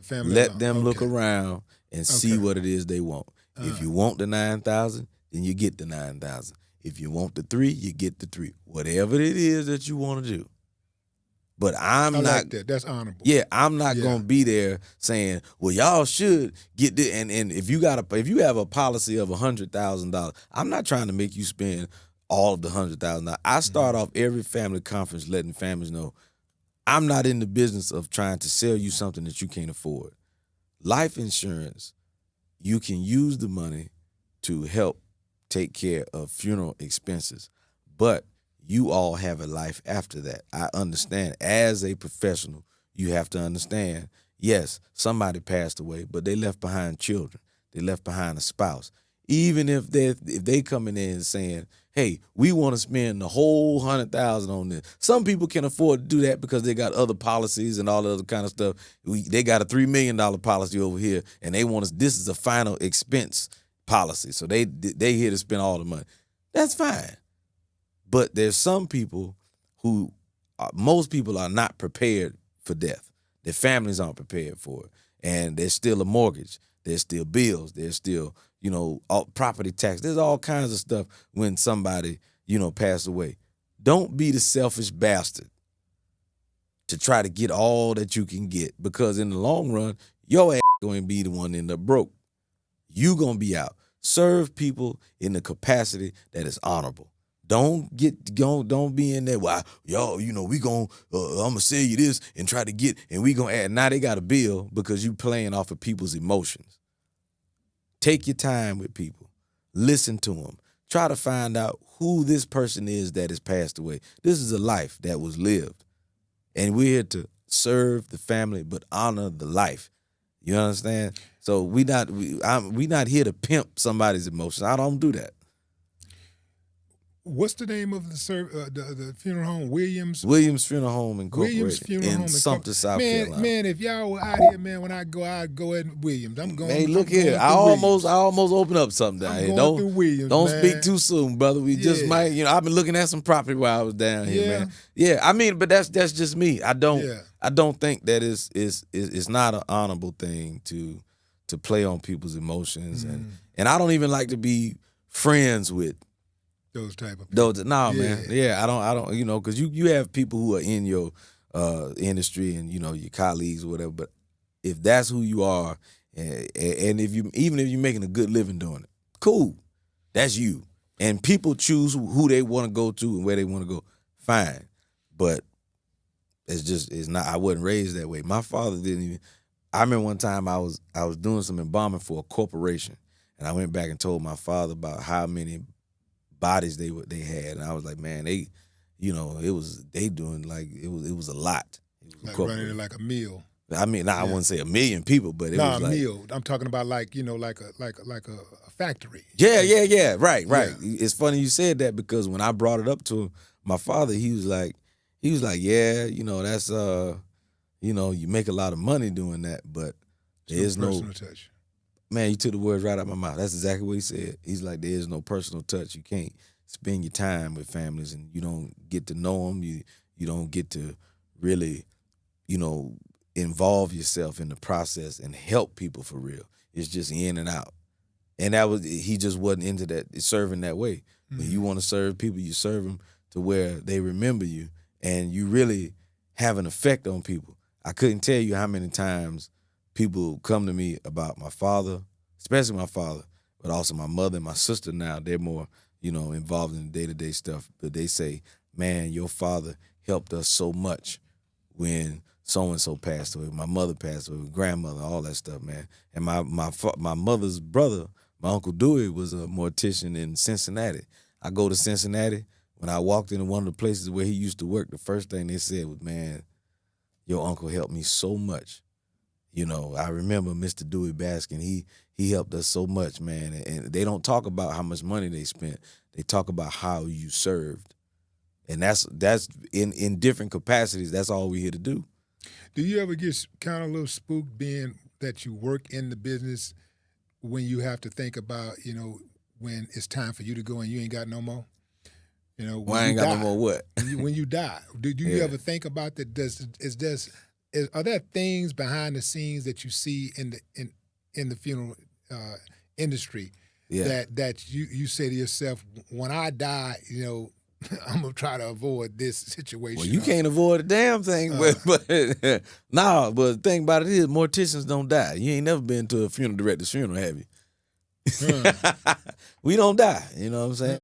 family Let alone. them look Okay. around and see Okay. what it is they want. If you want the 9,000, then you get the 9,000. If you want the 3, you get the 3. Whatever it is that you want to do. But I I'm not. like that. That's honorable. Yeah, I'm not Yeah. gonna be there saying, "Well, y'all should get this." And if you have a policy of $100,000, I'm not trying to make you spend all of the $100,000. I start off every family conference letting families know I'm not in the business of trying to sell you something that you can't afford. Life insurance, you can use the money to help take care of funeral expenses, but you all have a life after that. I understand. As a professional, you have to understand, yes, somebody passed away, but they left behind children. They left behind a spouse. Even if they coming in saying, hey, we want to spend the whole 100,000 on this. Some people can afford to do that because they got other policies and all the other kind of stuff. They got a $3 million policy over here, and they want us. This is a final expense policy, so they here to spend all the money. That's fine. But there's some people who, most people are not prepared for death. Their families aren't prepared for it. And there's still a mortgage. There's still bills. There's still, property tax. There's all kinds of stuff when somebody, passed away. Don't be the selfish bastard to try to get all that you can get, because in the long run, your ass going to be the one end up broke. You going to be out. Serve people in the capacity that is honorable. Don't be in there. Well, y'all, we I'm gonna sell you this and try to get, and we gonna add. Now they got a bill because you playing off of people's emotions. Take your time with people. Listen to them. Try to find out who this person is that has passed away. This is a life that was lived, and we're here to serve the family but honor the life. You understand? So we not here to pimp somebody's emotions. I don't do that. What's the name of the funeral home? Williams Funeral Home Incorporated. Williams Funeral Home in Sumter, South Carolina. Man, if y'all were out here, man, when I'd go at Williams. I'm going. Hey, look I'm going here. through I Williams. almost opened up something down I'm here. going through Williams, Don't man. speak too soon, brother. We just might. I've been looking at some property while I was down here, Yeah. man. Yeah, I mean, but that's just me. I don't think that it's not an honorable thing to play on people's emotions, and I don't even like to be friends with those type of people. man. Yeah, I don't, because you have people who are in your industry and, your colleagues or whatever, but if that's who you are, and even if you're making a good living doing it, cool. That's you. And people choose who they want to go to and where they want to go. Fine. But it's not, I wasn't raised that way. My father didn't even, I remember one time I was doing some embalming for a corporation, and I went back and told my father about how many bodies they had, and I was like, man, they doing like it was a lot. It was like running it like a meal. I mean, I wouldn't say a million people, but it was a like meal. I'm talking about like a factory. Yeah, right. Yeah. It's funny you said that, because when I brought it up to my father, he was like, yeah, that's you make a lot of money doing that, but there's no personal touch. Man, you took the words right out of my mouth. That's exactly what he said. He's like, there is no personal touch. You can't spend your time with families, and you don't get to know them. You don't get to really, involve yourself in the process and help people for real. It's just in and out. And he just wasn't into that, serving that way. Mm-hmm. When you want to serve people, you serve them to where they remember you, and you really have an effect on people. I couldn't tell you how many times people come to me about my father, especially my father, but also my mother and my sister now. They're more, involved in the day-to-day stuff. But they say, man, your father helped us so much when so-and-so passed away. My mother passed away, grandmother, all that stuff, man. And my mother's brother, my Uncle Dewey, was a mortician in Cincinnati. I go to Cincinnati. When I walked into one of the places where he used to work, the first thing they said was, man, your uncle helped me so much. I remember Mr. Dewey Baskin. He helped us so much, man. And they don't talk about how much money they spent. They talk about how you served. And that's in different capacities. That's all we're here to do. Do you ever get kind of a little spooked being that you work in the business when you have to think about, when it's time for you to go and you ain't got no more? When I ain't got no more what? When you die. Do you ever think about that? are there things behind the scenes that you see in the funeral industry Yeah. that you say to yourself, when I die, I'm gonna try to avoid this situation? Well, you can't avoid a damn thing, but no. But the thing about it is, morticians don't die. You ain't never been to a funeral director's funeral, have you? We don't die. You know what I'm saying?